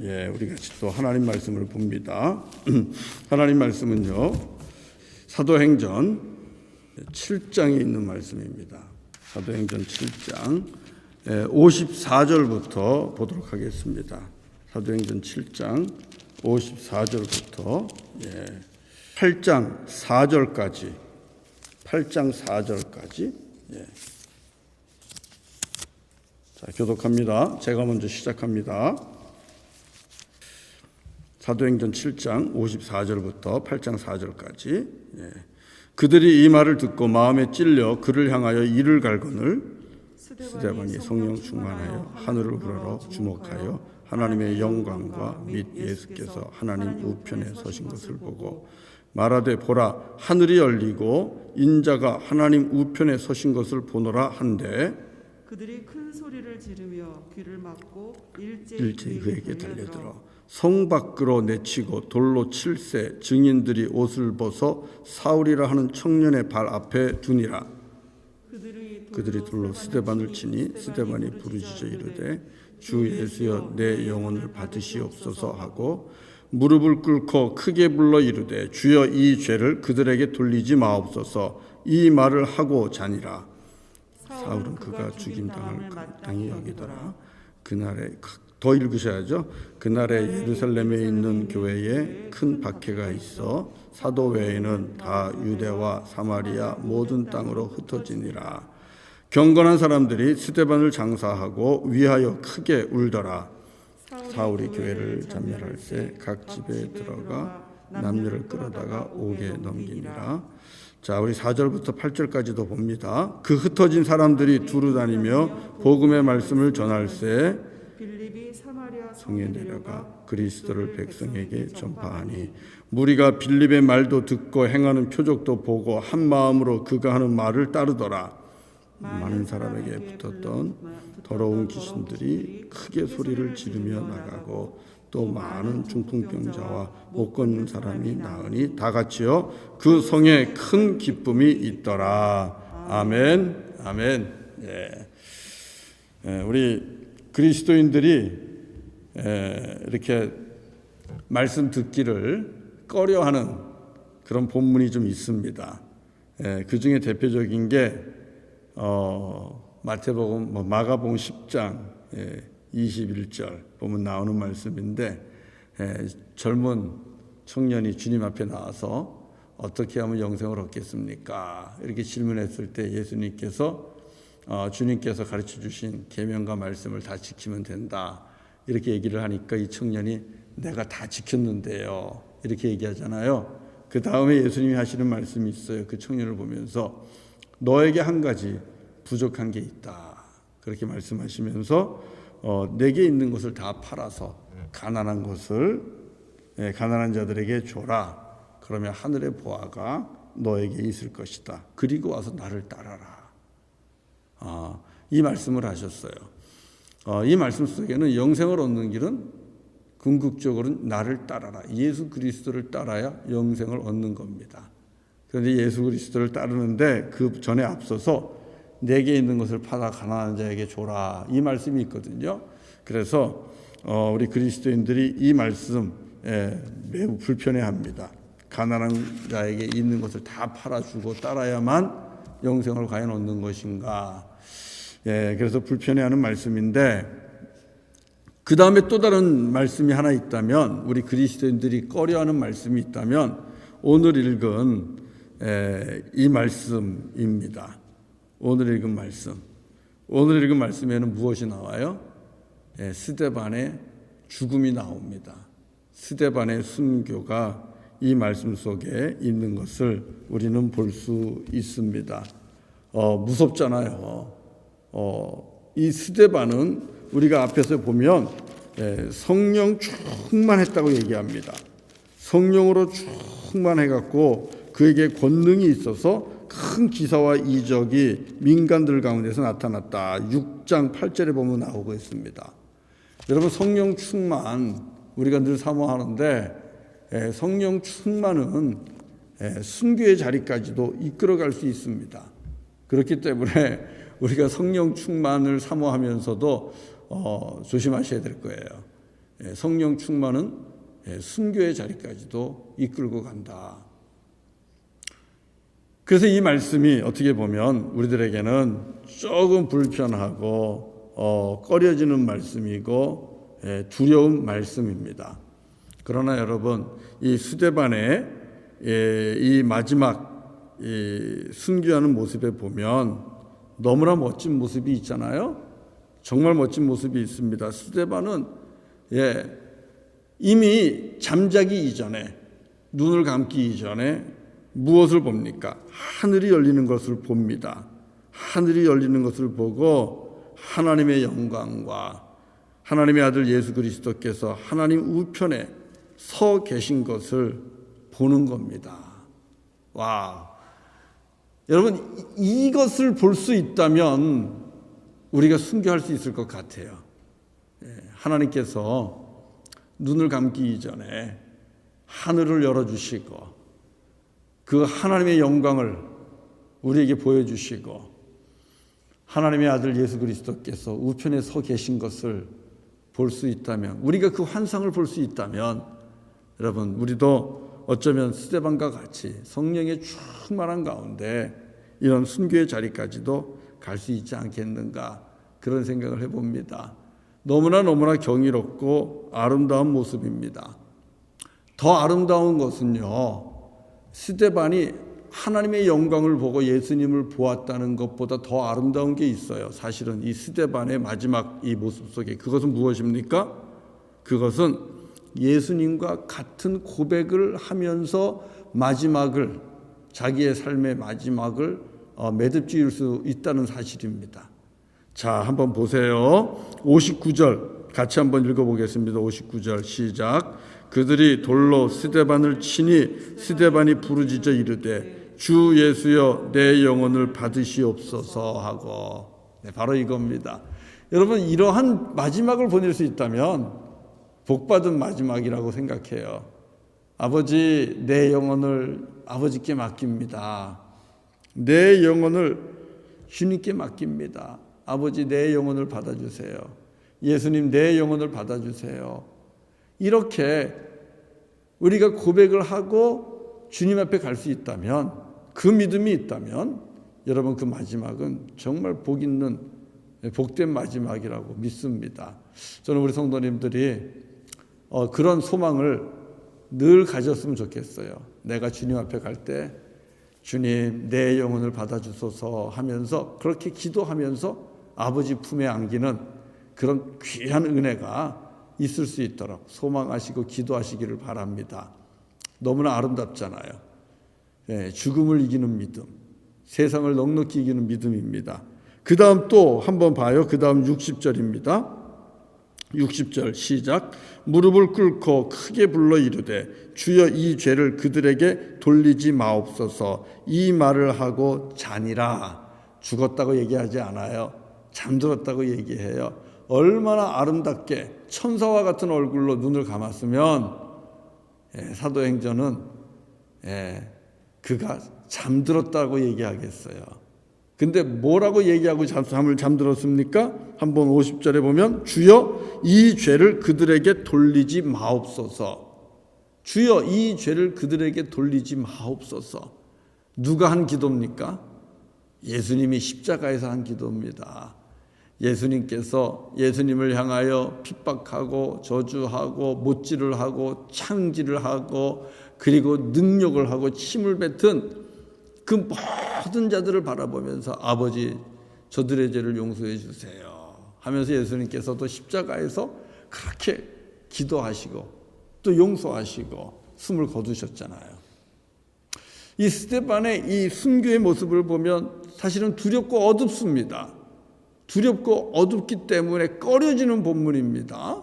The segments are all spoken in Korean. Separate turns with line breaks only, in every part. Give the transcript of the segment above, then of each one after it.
우리가 또 하나님 말씀을 봅니다. 하나님 말씀은요, 사도행전 7장에 있는 말씀입니다. 사도행전 7장 54절부터 보도록 하겠습니다. 사도행전 7장 54절부터 8장 4절까지 자, 교독합니다. 제가 먼저 시작합니다. 사도행전 7장 54절부터 8장 4절까지. 그들이 이 말을 듣고 마음에 찔려 그를 향하여 이를 갈거늘 스데반이 성령 충만하여 하늘을 우러러 주목하여 하나님의 영광과 및 예수께서 하나님 우편에 서신 것을 보고 말하되 보라 하늘이 열리고 인자가 하나님 우편에 서신 것을 보노라 한데
그들이 큰 소리를 지르며 귀를 막고
일제히 그에게 달려들어 성 밖으로 내치고 돌로 칠세 증인들이 옷을 벗어 사울이라 하는 청년의 발 앞에 두니라. 그들이 돌로 스데반을 치니 스데반이 부르짖어 이르되 주 예수여 내 영혼을 받으시옵소서 하고 무릎을 꿇고 크게 불러 이르되 주여 이 죄를 그들에게 돌리지 마옵소서. 이 말을 하고 자니라. 사울은 그가 죽임당할 마땅히 여기더라. 그날에 더 읽으셔야죠. 그날에 예루살렘에 있는 교회에 큰 박해가 있어 사도 외에는 다 유대와 사마리아 모든 땅으로 흩어지니라. 경건한 사람들이 스데반을 장사하고 위하여 크게 울더라. 사울이 교회를 잔멸할 때 각 집에 들어가 남녀를 끌어다가 옥에 넘기니라. 자, 우리 4절부터 8절까지도 봅니다. 그 흩어진 사람들이 두루 다니며 복음의 말씀을 전할세
빌립이 사마리아
성에 내려가 그리스도를 백성에게 전파하니 무리가 빌립의 말도 듣고 행하는 표적도 보고 한 마음으로 그가 하는 말을 따르더라. 많은 사람에게 붙었던 더러운 귀신들이 크게 소리를 지르며 나가고 또 많은 중풍병자와 못 걷는 사람이 나으니 다 같이요 그 성에 큰 기쁨이 있더라. 아멘. 아멘. 우리 그리스도인들이 이렇게 말씀 듣기를 꺼려하는 그런 본문이 좀 있습니다. 그 중에 대표적인 게 마태복음, 마가복음 10장 21절 보면 나오는 말씀인데 젊은 청년이 주님 앞에 나와서 어떻게 하면 영생을 얻겠습니까? 이렇게 질문했을 때 예수님께서 주님께서 가르쳐 주신 계명과 말씀을 다 지키면 된다. 이렇게 얘기를 하니까 이 청년이 내가 다 지켰는데요. 이렇게 얘기하잖아요. 그 다음에 예수님이 하시는 말씀이 있어요. 그 청년을 보면서 너에게 한 가지 부족한 게 있다. 그렇게 말씀하시면서 내게 있는 것을 다 팔아서 가난한 것을 가난한 자들에게 줘라. 그러면 하늘의 보화가 너에게 있을 것이다. 그리고 와서 나를 따라라. 이 말씀을 하셨어요. 이 말씀 속에는 영생을 얻는 길은 궁극적으로 나를 따라라. 예수 그리스도를 따라야 영생을 얻는 겁니다. 그런데 예수 그리스도를 따르는데 그 전에 앞서서 내게 있는 것을 팔아 가난한 자에게 줘라. 이 말씀이 있거든요. 그래서 우리 그리스도인들이 이 말씀 매우 불편해합니다. 가난한 자에게 있는 것을 다 팔아주고 따라야만 영생을 과연 얻는 것인가. 그래서 불편해하는 말씀인데 그 다음에 또 다른 말씀이 하나 있다면 우리 그리스도인들이 꺼려하는 말씀이 있다면 오늘 읽은 이 말씀입니다. 오늘 읽은 말씀에는 무엇이 나와요? 스데반의 죽음이 나옵니다. 스데반의 순교가 이 말씀 속에 있는 것을 우리는 볼 수 있습니다. 무섭잖아요. 이 스데반은 우리가 앞에서 보면 성령 충만했다고 얘기합니다. 성령으로 충만해갖고 그에게 권능이 있어서 큰 기사와 이적이 민간들 가운데서 나타났다. 6장 8절에 보면 나오고 있습니다. 여러분 성령 충만 우리가 늘 사모하는데 성령 충만은 순교의 자리까지도 이끌어갈 수 있습니다. 그렇기 때문에 우리가 성령 충만을 사모하면서도 조심하셔야 될 거예요. 성령 충만은 순교의 자리까지도 이끌고 간다. 그래서 이 말씀이 어떻게 보면 우리들에게는 조금 불편하고 꺼려지는 말씀이고 두려운 말씀입니다. 그러나 여러분, 이 스데반의 이 마지막 순교하는 모습에 보면 너무나 멋진 모습이 있잖아요. 정말 멋진 모습이 있습니다. 스데반은 이미 잠자기 이전에, 눈을 감기 이전에 무엇을 봅니까? 하늘이 열리는 것을 봅니다. 하늘이 열리는 것을 보고 하나님의 영광과 하나님의 아들 예수 그리스도께서 하나님 우편에 서 계신 것을 보는 겁니다. 와, 여러분, 이것을 볼 수 있다면 우리가 순교할 수 있을 것 같아요. 하나님께서 눈을 감기 이전에 하늘을 열어주시고 그 하나님의 영광을 우리에게 보여주시고 하나님의 아들 예수 그리스도께서 우편에 서 계신 것을 볼 수 있다면, 우리가 그 환상을 볼 수 있다면, 여러분, 우리도 어쩌면 스데반과 같이 성령의 충만한 가운데 이런 순교의 자리까지도 갈 수 있지 않겠는가, 그런 생각을 해봅니다. 너무나 경이롭고 아름다운 모습입니다. 더 아름다운 것은요, 스데반이 하나님의 영광을 보고 예수님을 보았다는 것보다 더 아름다운 게 있어요. 사실은 이 스데반의 마지막 이 모습 속에, 그것은 무엇입니까? 그것은 예수님과 같은 고백을 하면서 마지막을, 자기의 삶의 마지막을 매듭 지을 수 있다는 사실입니다. 자, 한번 보세요. 59절 같이 한번 읽어보겠습니다. 59절 시작. 그들이 돌로 스데반을 치니 스데반이 부르짖어 이르되 주 예수여 내 영혼을 받으시옵소서 하고. 바로 이겁니다. 여러분, 이러한 마지막을 보낼 수 있다면 복받은 마지막이라고 생각해요. 아버지, 내 영혼을 아버지께 맡깁니다. 내 영혼을 주님께 맡깁니다. 아버지, 내 영혼을 받아주세요. 예수님, 내 영혼을 받아주세요. 이렇게 우리가 고백을 하고 주님 앞에 갈 수 있다면, 그 믿음이 있다면, 여러분, 그 마지막은 정말 복 있는 복된 마지막이라고 믿습니다. 저는 우리 성도님들이 그런 소망을 늘 가졌으면 좋겠어요. 내가 주님 앞에 갈 때 주님, 내 영혼을 받아주소서 하면서, 그렇게 기도하면서 아버지 품에 안기는 그런 귀한 은혜가 있을 수 있도록 소망하시고 기도하시기를 바랍니다. 너무나 아름답잖아요. 죽음을 이기는 믿음, 세상을 넉넉히 이기는 믿음입니다. 그 다음 또 한번 봐요. 그 다음 60절입니다. 60절 시작. 무릎을 꿇고 크게 불러 이르되 주여 이 죄를 그들에게 돌리지 마옵소서. 이 말을 하고 자니라. 죽었다고 얘기하지 않아요. 잠들었다고 얘기해요. 얼마나 아름답게 천사와 같은 얼굴로 눈을 감았으면 사도행전은 그가 잠들었다고 얘기하겠어요. 근데 뭐라고 얘기하고 잠들었습니까? 한번 50절에 보면 주여 이 죄를 그들에게 돌리지 마옵소서. 주여 이 죄를 그들에게 돌리지 마옵소서. 누가 한 기도입니까? 예수님이 십자가에서 한 기도입니다. 예수님께서 예수님을 향하여 핍박하고 저주하고 못질을 하고 창질을 하고 그리고 능욕을 하고 침을 뱉은 그 모든 자들을 바라보면서 아버지, 저들의 죄를 용서해 주세요 하면서 예수님께서도 십자가에서 그렇게 기도하시고 또 용서하시고 숨을 거두셨잖아요. 이 스데반의 이 순교의 모습을 보면 사실은 두렵고 어둡습니다. 두렵고 어둡기 때문에 꺼려지는 본문입니다.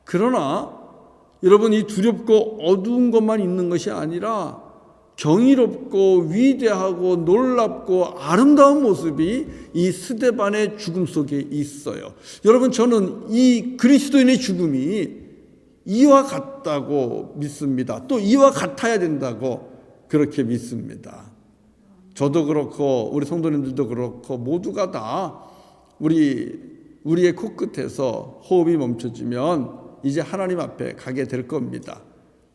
그러나 여러분, 이 두렵고 어두운 것만 있는 것이 아니라 경이롭고 위대하고 놀랍고 아름다운 모습이 이 스데반의 죽음 속에 있어요. 여러분, 저는 이 그리스도인의 죽음이 이와 같다고 믿습니다. 또 이와 같아야 된다고 그렇게 믿습니다. 저도 그렇고 우리 성도님들도 그렇고 모두가 다 우리의 코끝에서 호흡이 멈춰지면 이제 하나님 앞에 가게 될 겁니다.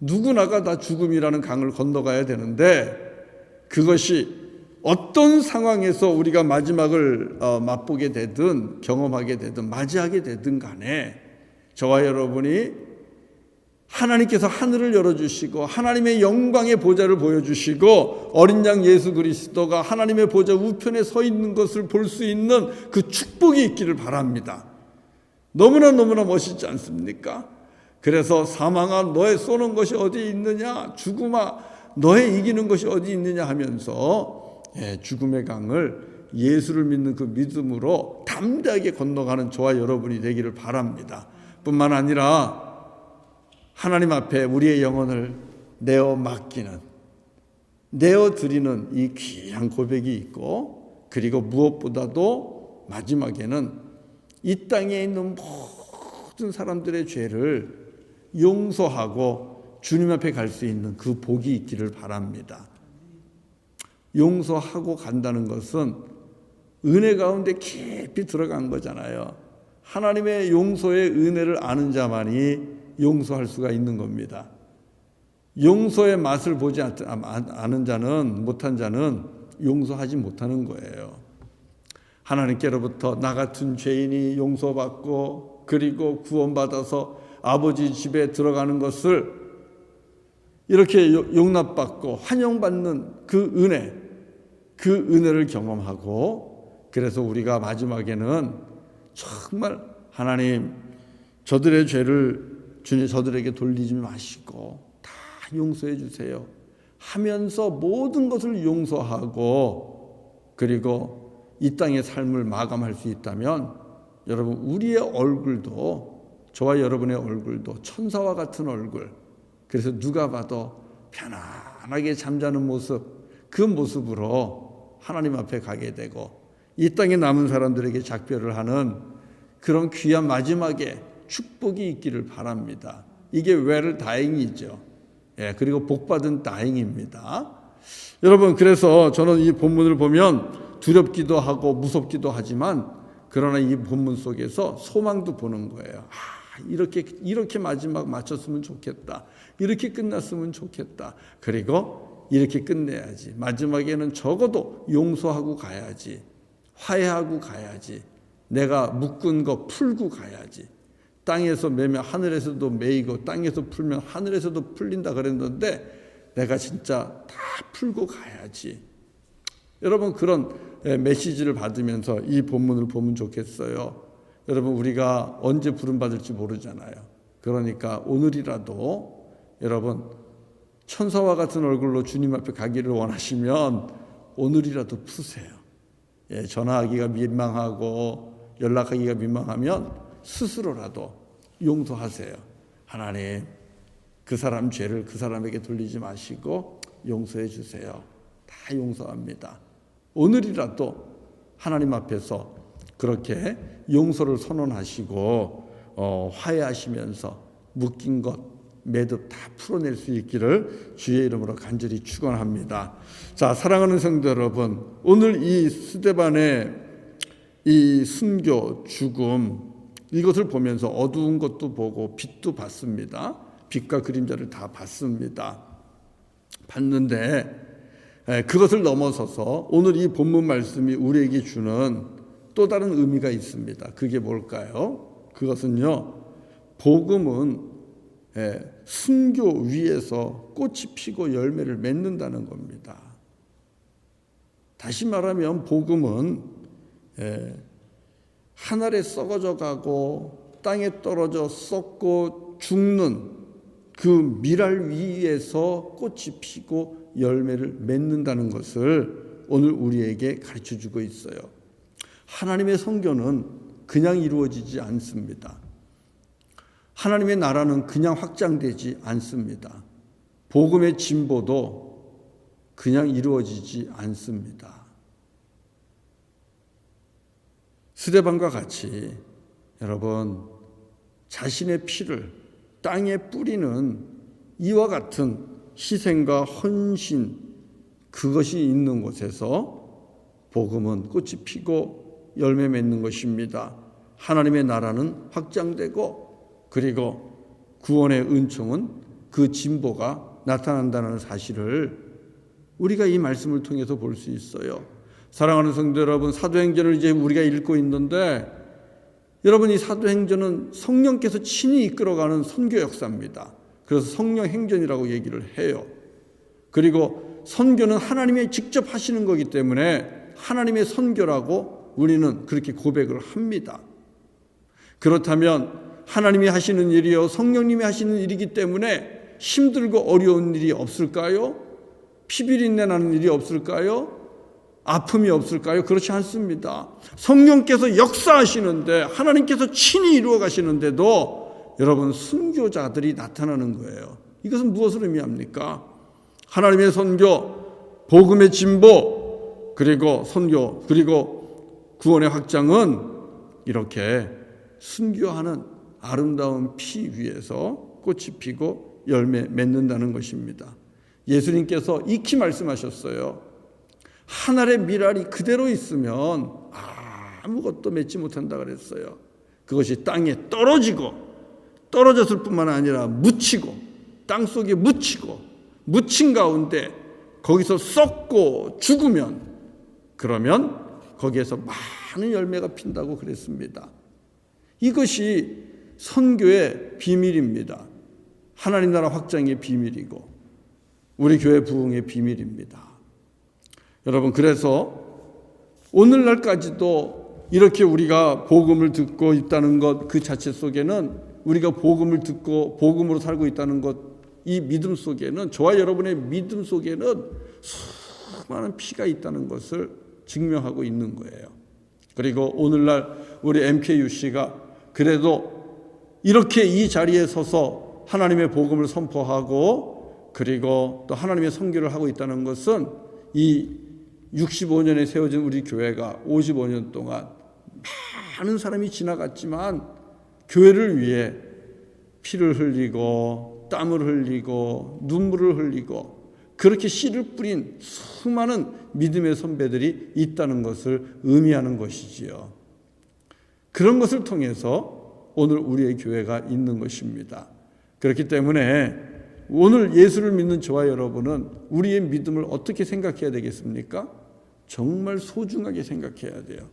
누구나가 다 죽음이라는 강을 건너가야 되는데 그것이 어떤 상황에서 우리가 마지막을 맛보게 되든 경험하게 되든 맞이하게 되든 간에 저와 여러분이 하나님께서 하늘을 열어주시고 하나님의 영광의 보좌를 보여주시고 어린 양 예수 그리스도가 하나님의 보좌 우편에 서 있는 것을 볼 수 있는 그 축복이 있기를 바랍니다. 너무나 멋있지 않습니까? 그래서 사망아 너의 쏘는 것이 어디 있느냐, 죽음아 너의 이기는 것이 어디 있느냐 하면서 죽음의 강을 예수를 믿는 그 믿음으로 담대하게 건너가는 저와 여러분이 되기를 바랍니다. 뿐만 아니라 하나님 앞에 우리의 영혼을 내어 맡기는, 내어 드리는 이 귀한 고백이 있고, 그리고 무엇보다도 마지막에는 이 땅에 있는 모든 사람들의 죄를 용서하고 주님 앞에 갈 수 있는 그 복이 있기를 바랍니다. 용서하고 간다는 것은 은혜 가운데 깊이 들어간 거잖아요. 하나님의 용서의 은혜를 아는 자만이 용서할 수가 있는 겁니다. 용서의 맛을 보지 않은 자는, 못한 자는 용서하지 못하는 거예요. 하나님께로부터 나 같은 죄인이 용서받고 그리고 구원받아서 아버지 집에 들어가는 것을 이렇게 용납받고 환영받는 그 은혜를 경험하고, 그래서 우리가 마지막에는 정말 하나님 저들의 죄를 주님 저들에게 돌리지 마시고 다 용서해 주세요 하면서 모든 것을 용서하고 그리고 이 땅의 삶을 마감할 수 있다면 여러분 우리의 얼굴도, 저와 여러분의 얼굴도 천사와 같은 얼굴, 그래서 누가 봐도 편안하게 잠자는 모습, 그 모습으로 하나님 앞에 가게 되고 이 땅에 남은 사람들에게 작별을 하는 그런 귀한 마지막에 축복이 있기를 바랍니다. 이게 외를 다행이죠. 그리고 복받은 다행입니다. 여러분, 그래서 저는 이 본문을 보면 두렵기도 하고 무섭기도 하지만 그러나 이 본문 속에서 소망도 보는 거예요. 이렇게 마지막 마쳤으면 좋겠다. 이렇게 끝났으면 좋겠다. 그리고 이렇게 끝내야지. 마지막에는 적어도 용서하고 가야지. 화해하고 가야지. 내가 묶은 거 풀고 가야지. 땅에서 매면 하늘에서도 매이고 땅에서 풀면 하늘에서도 풀린다 그랬는데 내가 진짜 다 풀고 가야지. 여러분 그런 메시지를 받으면서 이 본문을 보면 좋겠어요. 여러분 우리가 언제 부름받을지 모르잖아요. 그러니까 오늘이라도 여러분 천사와 같은 얼굴로 주님 앞에 가기를 원하시면 오늘이라도 푸세요. 전화하기가 민망하고 연락하기가 민망하면 스스로라도 용서하세요. 하나님 그 사람 죄를 그 사람에게 돌리지 마시고 용서해 주세요. 다 용서합니다. 오늘이라도 하나님 앞에서 그렇게 용서를 선언하시고 화해하시면서 묶인 것 매듭 다 풀어낼 수 있기를 주의 이름으로 간절히 축원합니다. 자, 사랑하는 성도 여러분, 오늘 이 스데반의 이 순교, 죽음, 이것을 보면서 어두운 것도 보고 빛도 봤습니다. 빛과 그림자를 다 봤습니다. 봤는데 그것을 넘어서서 오늘 이 본문 말씀이 우리에게 주는 또 다른 의미가 있습니다. 그게 뭘까요? 그것은요, 복음은 순교 위에서 꽃이 피고 열매를 맺는다는 겁니다. 다시 말하면 복음은 하늘에 썩어져 가고 땅에 떨어져 썩고 죽는 그 밀알 위에서 꽃이 피고 열매를 맺는다는 것을 오늘 우리에게 가르쳐주고 있어요. 하나님의 선교는 그냥 이루어지지 않습니다. 하나님의 나라는 그냥 확장되지 않습니다. 복음의 진보도 그냥 이루어지지 않습니다. 스데반과 같이 여러분 자신의 피를 땅에 뿌리는 이와 같은 희생과 헌신, 그것이 있는 곳에서 복음은 꽃이 피고 열매 맺는 것입니다. 하나님의 나라는 확장되고 그리고 구원의 은총은 그 진보가 나타난다는 사실을 우리가 이 말씀을 통해서 볼 수 있어요. 사랑하는 성도 여러분, 사도행전을 이제 우리가 읽고 있는데 여러분, 이 사도행전은 성령께서 친히 이끌어가는 선교 역사입니다. 그래서 성령 행전이라고 얘기를 해요. 그리고 선교는 하나님이 직접 하시는 거기 때문에 하나님의 선교라고 우리는 그렇게 고백을 합니다. 그렇다면 하나님이 하시는 일이요, 성령님이 하시는 일이기 때문에 힘들고 어려운 일이 없을까요? 피비린내 나는 일이 없을까요? 아픔이 없을까요? 그렇지 않습니다. 성령께서 역사하시는데, 하나님께서 친히 이루어 가시는데도 여러분, 순교자들이 나타나는 거예요. 이것은 무엇을 의미합니까? 하나님의 선교, 복음의 진보, 그리고 선교, 그리고 구원의 확장은 이렇게 순교하는 아름다운 피 위에서 꽃이 피고 열매 맺는다는 것입니다. 예수님께서 익히 말씀하셨어요. 한 알의 밀알이 그대로 있으면 아무것도 맺지 못한다 그랬어요. 그것이 땅에 떨어졌을 뿐만 아니라 묻히고, 땅 속에 묻힌 가운데 거기서 썩고 죽으면, 그러면 거기에서 많은 열매가 핀다고 그랬습니다. 이것이 선교의 비밀입니다. 하나님 나라 확장의 비밀이고 우리 교회 부흥의 비밀입니다. 여러분, 그래서 오늘날까지도 이렇게 우리가 복음을 듣고 있다는 것, 그 자체 속에는, 우리가 복음을 듣고 복음으로 살고 있다는 것, 이 믿음 속에는, 저와 여러분의 믿음 속에는 수많은 피가 있다는 것을 증명하고 있는 거예요. 그리고 오늘날 우리 MKUC가 그래도 이렇게 이 자리에 서서 하나님의 복음을 선포하고 그리고 또 하나님의 선교를 하고 있다는 것은 이 65년에 세워진 우리 교회가 55년 동안 많은 사람이 지나갔지만 교회를 위해 피를 흘리고 땀을 흘리고 눈물을 흘리고 그렇게 씨를 뿌린 수많은 믿음의 선배들이 있다는 것을 의미하는 것이지요. 그런 것을 통해서 오늘 우리의 교회가 있는 것입니다. 그렇기 때문에 오늘 예수를 믿는 저와 여러분은 우리의 믿음을 어떻게 생각해야 되겠습니까? 정말 소중하게 생각해야 돼요.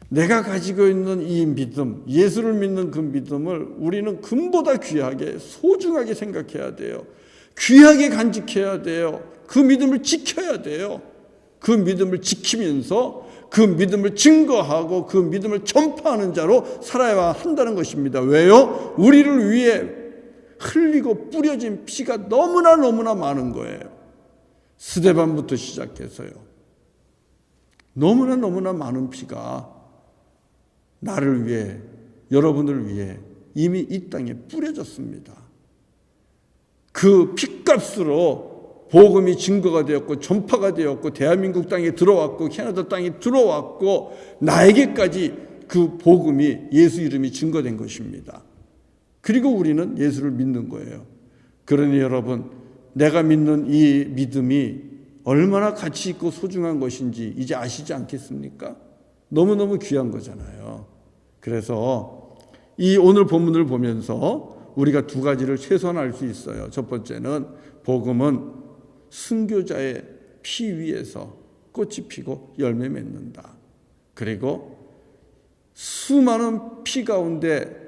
내가 가지고 있는 이 믿음, 예수를 믿는 그 믿음을 우리는 금보다 귀하게, 소중하게 생각해야 돼요. 귀하게 간직해야 돼요. 그 믿음을 지켜야 돼요. 그 믿음을 지키면서 그 믿음을 증거하고 그 믿음을 전파하는 자로 살아야 한다는 것입니다. 왜요? 우리를 위해 흘리고 뿌려진 피가 너무나 많은 거예요. 스데반부터 시작해서요. 너무나 많은 피가 나를 위해, 여러분을 위해 이미 이 땅에 뿌려졌습니다. 그 피값으로 복음이 증거가 되었고 전파가 되었고 대한민국 땅에 들어왔고 캐나다 땅에 들어왔고 나에게까지 그 복음이, 예수 이름이 증거된 것입니다. 그리고 우리는 예수를 믿는 거예요. 그러니 여러분, 내가 믿는 이 믿음이 얼마나 가치 있고 소중한 것인지 이제 아시지 않겠습니까? 너무너무 귀한 거잖아요. 그래서 이 오늘 본문을 보면서 우리가 두 가지를 최소한 알 수 있어요. 첫 번째는 복음은 순교자의 피 위에서 꽃이 피고 열매 맺는다. 그리고 수많은 피 가운데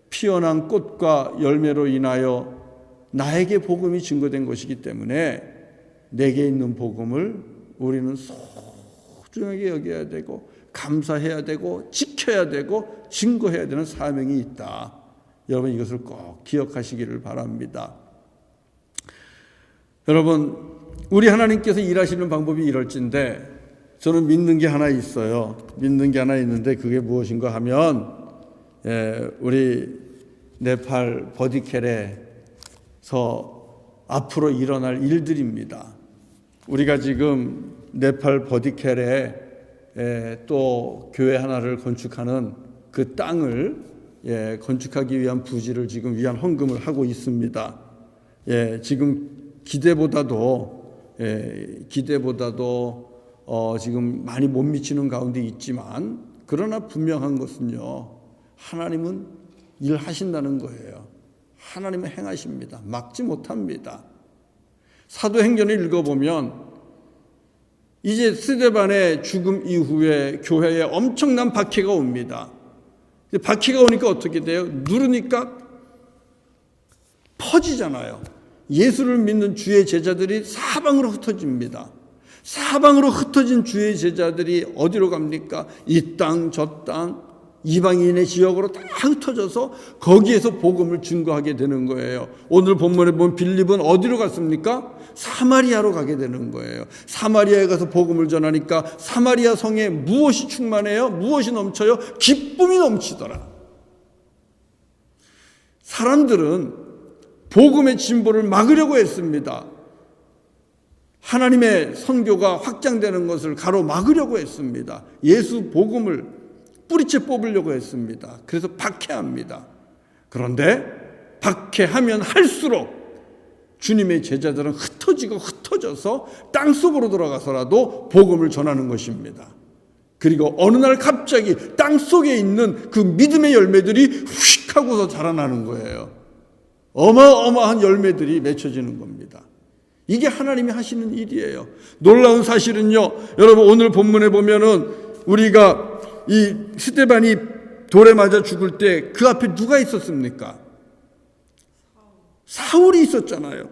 피어난 꽃과 열매로 인하여 나에게 복음이 증거된 것이기 때문에 내게 있는 복음을 우리는 소중하게 여겨야 되고 감사해야 되고 지켜야 되고 증거해야 되는 사명이 있다. 여러분, 이것을 꼭 기억하시기를 바랍니다. 여러분, 우리 하나님께서 일하시는 방법이 이럴진데 저는 믿는 게 하나 있어요. 믿는 게 하나 있는데 그게 무엇인가 하면 우리 네팔 버디켈에서 앞으로 일어날 일들입니다. 우리가 지금 네팔 버디켈에 또 교회 하나를 건축하는 그 땅을 건축하기 위한 부지를 지금 위한 헌금을 하고 있습니다. 지금 기대보다도 지금 많이 못 미치는 가운데 있지만 그러나 분명한 것은요, 하나님은 일하신다는 거예요. 하나님은 행하십니다. 막지 못합니다. 사도행전을 읽어보면 이제 스데반의 죽음 이후에 교회에 엄청난 박해가 옵니다. 박해가 오니까 어떻게 돼요? 누르니까 퍼지잖아요. 예수를 믿는 주의 제자들이 사방으로 흩어집니다. 사방으로 흩어진 주의 제자들이 어디로 갑니까? 이 땅, 저 땅, 이방인의 지역으로 다 흩어져서 거기에서 복음을 증거하게 되는 거예요. 오늘 본문에 보면 빌립은 어디로 갔습니까? 사마리아로 가게 되는 거예요. 사마리아에 가서 복음을 전하니까 사마리아 성에 무엇이 충만해요? 무엇이 넘쳐요? 기쁨이 넘치더라. 사람들은 복음의 진보를 막으려고 했습니다. 하나님의 선교가 확장되는 것을 가로막으려고 했습니다. 예수 복음을 뿌리째 뽑으려고 했습니다. 그래서 박해합니다. 그런데 박해하면 할수록 주님의 제자들은 흩어져서 땅속으로 들어가서라도 복음을 전하는 것입니다. 그리고 어느 날 갑자기 땅속에 있는 그 믿음의 열매들이 휙 하고서 자라나는 거예요. 어마어마한 열매들이 맺혀지는 겁니다. 이게 하나님이 하시는 일이에요. 놀라운 사실은요, 여러분 오늘 본문에 보면은 우리가 이 스데반이 돌에 맞아 죽을 때 그 앞에 누가 있었습니까? 사울이 있었잖아요.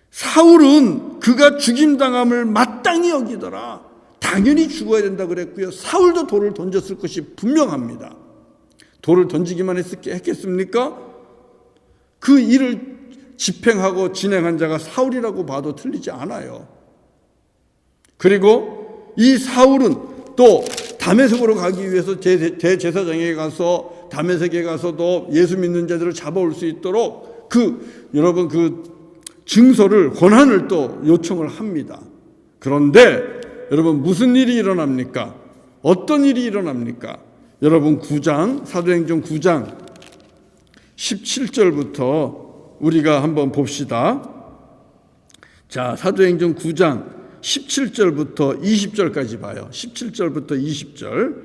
사울은 그가 죽임당함을 마땅히 여기더라. 당연히 죽어야 된다 그랬고요. 사울도 돌을 던졌을 것이 분명합니다. 돌을 던지기만 했겠습니까? 그 일을 집행하고 진행한 자가 사울이라고 봐도 틀리지 않아요. 그리고 이 사울은 또 다메섹으로 가기 위해서 대제사장에게 가서 다메섹에 가서도 예수 믿는 자들을 잡아올 수 있도록 여러분 증서를 권한을 또 요청을 합니다. 그런데 여러분 무슨 일이 일어납니까? 어떤 일이 일어납니까? 여러분 사도행전 9장 17절부터 우리가 한번 봅시다. 자, 사도행전 9장 17절부터 20절까지 봐요. 17절부터 20절.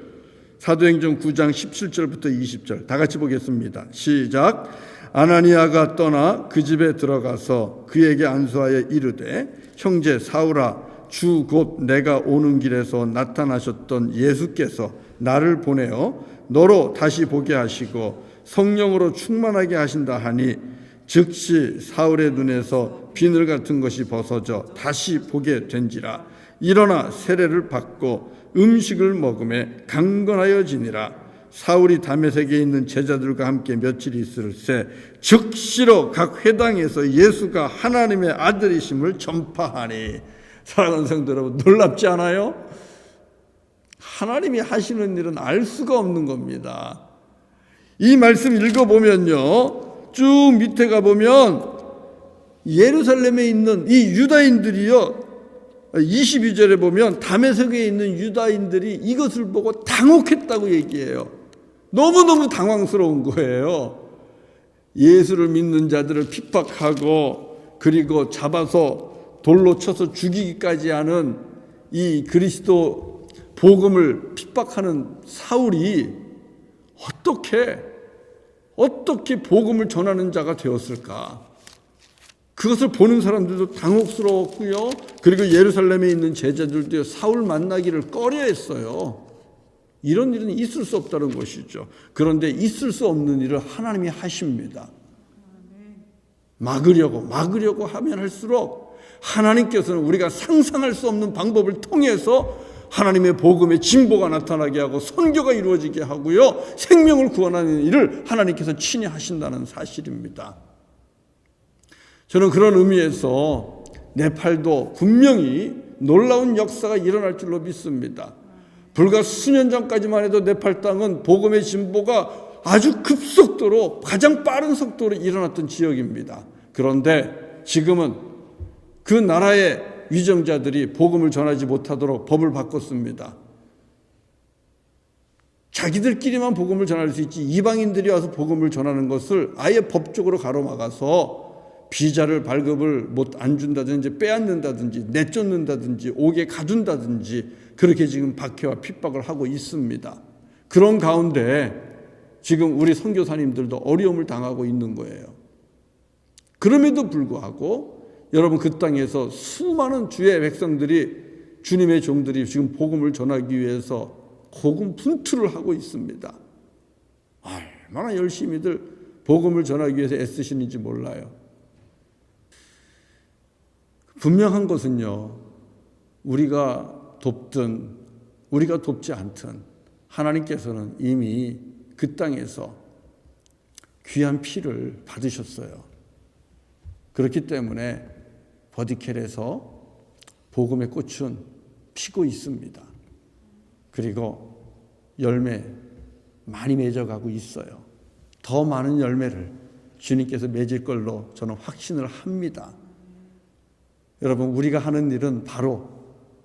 사도행전 9장 17절부터 20절. 다 같이 보겠습니다. 시작. 아나니아가 떠나 그 집에 들어가서 그에게 안수하여 이르되 형제 사울아 주 곧 내가 오는 길에서 나타나셨던 예수께서 나를 보내어 너로 다시 보게 하시고 성령으로 충만하게 하신다 하니 즉시 사울의 눈에서 비늘 같은 것이 벗어져 다시 보게 된지라. 일어나 세례를 받고 음식을 먹음에 강건하여 지니라. 사울이 다메섹에 있는 제자들과 함께 며칠 있을 새 즉시로 각 회당에서 예수가 하나님의 아들이심을 전파하니. 사랑하는 성도 여러분, 놀랍지 않아요? 하나님이 하시는 일은 알 수가 없는 겁니다. 이 말씀 읽어보면요, 쭉 밑에 가보면 예루살렘에 있는 이 유다인들이요, 22절에 보면 다메섹에 있는 유다인들이 이것을 보고 당혹했다고 얘기해요. 너무너무 당황스러운 거예요. 예수를 믿는 자들을 핍박하고 그리고 잡아서 돌로 쳐서 죽이기까지 하는 이 그리스도 복음을 핍박하는 사울이 어떻게 복음을 전하는 자가 되었을까? 그것을 보는 사람들도 당혹스러웠고요. 그리고 예루살렘에 있는 제자들도 사울 만나기를 꺼려했어요. 이런 일은 있을 수 없다는 것이죠. 그런데 있을 수 없는 일을 하나님이 하십니다. 막으려고 하면 할수록 하나님께서는 우리가 상상할 수 없는 방법을 통해서 하나님의 복음의 진보가 나타나게 하고 선교가 이루어지게 하고요, 생명을 구원하는 일을 하나님께서 친히 하신다는 사실입니다. 저는 그런 의미에서 네팔도 분명히 놀라운 역사가 일어날 줄로 믿습니다. 불과 수년 전까지만 해도 네팔 땅은 복음의 진보가 아주 급속도로, 가장 빠른 속도로 일어났던 지역입니다. 그런데 지금은 그 나라의 위정자들이 복음을 전하지 못하도록 법을 바꿨습니다. 자기들끼리만 복음을 전할 수 있지 이방인들이 와서 복음을 전하는 것을 아예 법적으로 가로막아서 비자를 발급을 안 준다든지 빼앗는다든지 내쫓는다든지 옥에 가둔다든지 그렇게 지금 박해와 핍박을 하고 있습니다. 그런 가운데 지금 우리 선교사님들도 어려움을 당하고 있는 거예요. 그럼에도 불구하고 여러분 그 땅에서 수많은 주의 백성들이 주님의 종들이 지금 복음을 전하기 위해서 고군분투를 하고 있습니다. 얼마나 열심히들 복음을 전하기 위해서 애쓰시는지 몰라요. 분명한 것은요, 우리가 돕든 우리가 돕지 않든 하나님께서는 이미 그 땅에서 귀한 피를 받으셨어요. 그렇기 때문에 버디켈에서 복음의 꽃은 피고 있습니다. 그리고 열매 많이 맺어가고 있어요. 더 많은 열매를 주님께서 맺을 걸로 저는 확신을 합니다. 여러분, 우리가 하는 일은 바로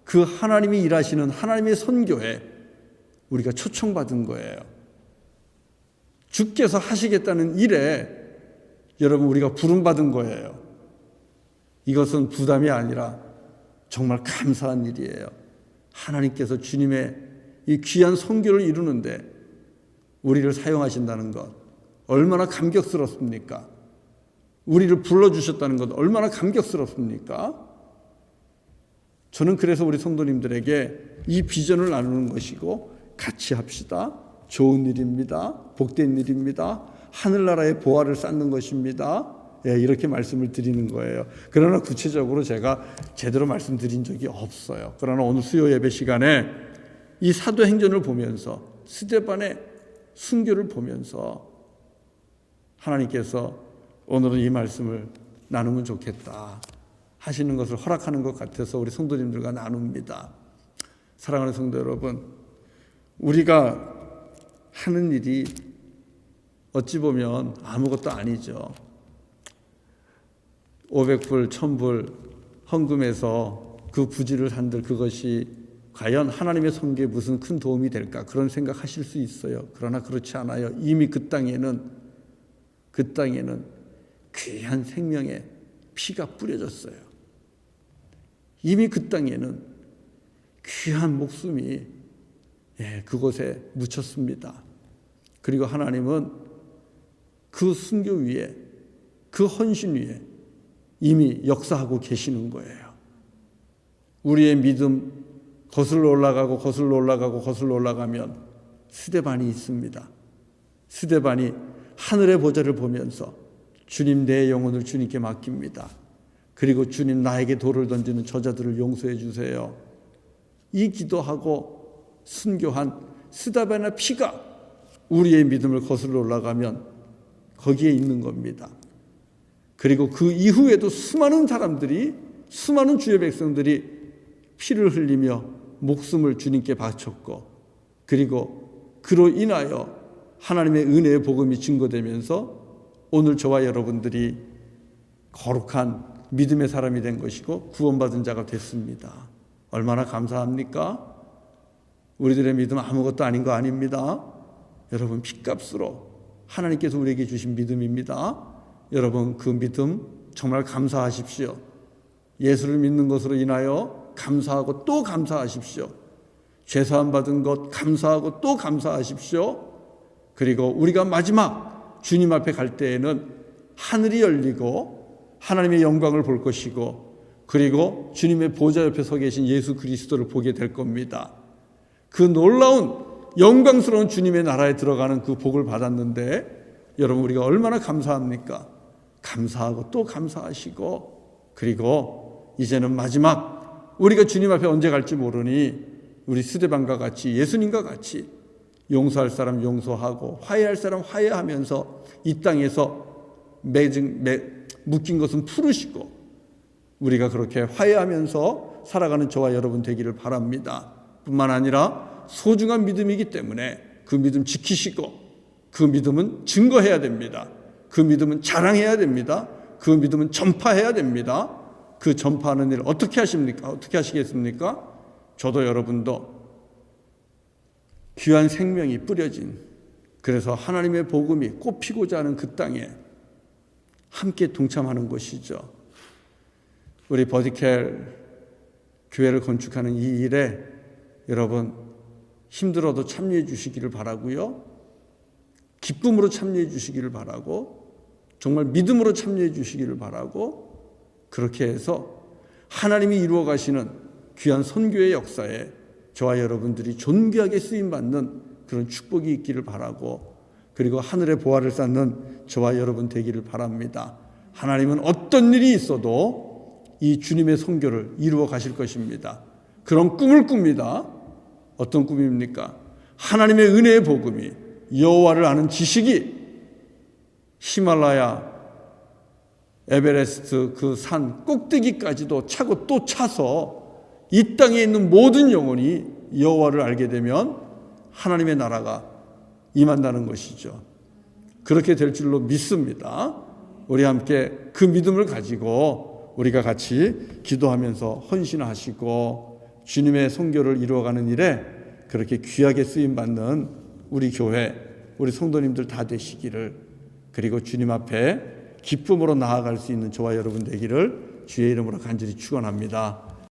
그 하나님이 일하시는 하나님의 선교에 우리가 초청받은 거예요. 주께서 하시겠다는 일에 여러분 우리가 부름받은 거예요. 이것은 부담이 아니라 정말 감사한 일이에요. 하나님께서 주님의 이 귀한 선교를 이루는데 우리를 사용하신다는 것 얼마나 감격스럽습니까? 우리를 불러주셨다는 것 얼마나 감격스럽습니까? 저는 그래서 우리 성도님들에게 이 비전을 나누는 것이고 같이 합시다. 좋은 일입니다. 복된 일입니다. 하늘나라의 보화를 쌓는 것입니다. 예, 이렇게 말씀을 드리는 거예요. 그러나 구체적으로 제가 제대로 말씀드린 적이 없어요. 그러나 오늘 수요 예배 시간에 이 사도행전을 보면서 스데반의 순교를 보면서 하나님께서 오늘은 이 말씀을 나누면 좋겠다 하시는 것을 허락하는 것 같아서 우리 성도님들과 나눕니다. 사랑하는 성도 여러분, 우리가 하는 일이 어찌 보면 아무것도 아니죠. 500불, 1000불 헌금해서 그 부지를 한들 그것이 과연 하나님의 선교에 무슨 큰 도움이 될까? 그런 생각하실 수 있어요. 그러나 그렇지 않아요. 이미 그 땅에는 귀한 생명의 피가 뿌려졌어요. 이미 그 땅에는 귀한 목숨이 그곳에 묻혔습니다. 그리고 하나님은 그 순교 위에, 그 헌신 위에 이미 역사하고 계시는 거예요. 우리의 믿음 거슬러 올라가면 스데반이 있습니다. 스데반이 하늘의 보좌를 보면서 주님, 내 영혼을 주님께 맡깁니다. 그리고 주님, 나에게 돌을 던지는 저자들을 용서해 주세요. 이 기도하고 순교한 스데반의 피가 우리의 믿음을 거슬러 올라가면 거기에 있는 겁니다. 그리고 그 이후에도 수많은 사람들이, 수많은 주의 백성들이 피를 흘리며 목숨을 주님께 바쳤고, 그리고 그로 인하여 하나님의 은혜의 복음이 증거되면서 오늘 저와 여러분들이 거룩한 믿음의 사람이 된 것이고 구원받은 자가 됐습니다. 얼마나 감사합니까? 우리들의 믿음 아무것도 아닌 거 아닙니다. 여러분, 핏값으로 하나님께서 우리에게 주신 믿음입니다. 여러분, 그 믿음 정말 감사하십시오. 예수를 믿는 것으로 인하여 감사하고 또 감사하십시오. 죄사함 받은 것 감사하고 또 감사하십시오. 그리고 우리가 마지막 주님 앞에 갈 때에는 하늘이 열리고 하나님의 영광을 볼 것이고, 그리고 주님의 보좌 옆에 서 계신 예수 그리스도를 보게 될 겁니다. 그 놀라운 영광스러운 주님의 나라에 들어가는 그 복을 받았는데 여러분, 우리가 얼마나 감사합니까? 감사하고 또 감사하시고, 그리고 이제는 마지막 우리가 주님 앞에 언제 갈지 모르니 우리 스데반과 같이, 예수님과 같이 용서할 사람 용서하고 화해할 사람 화해하면서 이 땅에서 묶인 것은 풀으시고 우리가 그렇게 화해하면서 살아가는 저와 여러분 되기를 바랍니다. 뿐만 아니라 소중한 믿음이기 때문에 그 믿음 지키시고, 그 믿음은 증거해야 됩니다. 그 믿음은 자랑해야 됩니다. 그 믿음은 전파해야 됩니다. 그 전파하는 일을 어떻게 하십니까? 어떻게 하시겠습니까? 저도 여러분도 귀한 생명이 뿌려진, 그래서 하나님의 복음이 꽃피고자 하는 그 땅에 함께 동참하는 것이죠. 우리 버디켈 교회를 건축하는 이 일에 여러분 힘들어도 참여해 주시기를 바라고요. 기쁨으로 참여해 주시기를 바라고 정말 믿음으로 참여해 주시기를 바라고 그렇게 해서 하나님이 이루어 가시는 귀한 선교의 역사에 저와 여러분들이 존귀하게 쓰임받는 그런 축복이 있기를 바라고 그리고 하늘의 보화를 쌓는 저와 여러분 되기를 바랍니다. 하나님은 어떤 일이 있어도 이 주님의 선교를 이루어 가실 것입니다. 그런 꿈을 꿉니다. 어떤 꿈입니까? 하나님의 은혜의 복음이 여호와를 아는 지식이 히말라야 에베레스트 그 산 꼭대기까지도 차고 또 차서 이 땅에 있는 모든 영혼이 여호와를 알게 되면 하나님의 나라가 임한다는 것이죠. 그렇게 될 줄로 믿습니다. 우리 함께 그 믿음을 가지고 우리가 같이 기도하면서 헌신하시고 주님의 선교를 이루어가는 일에 그렇게 귀하게 쓰임받는 우리 교회, 우리 성도님들 다 되시기를 그리고 주님 앞에 기쁨으로 나아갈 수 있는 저와 여러분 되기를 주의 이름으로 간절히 축원합니다.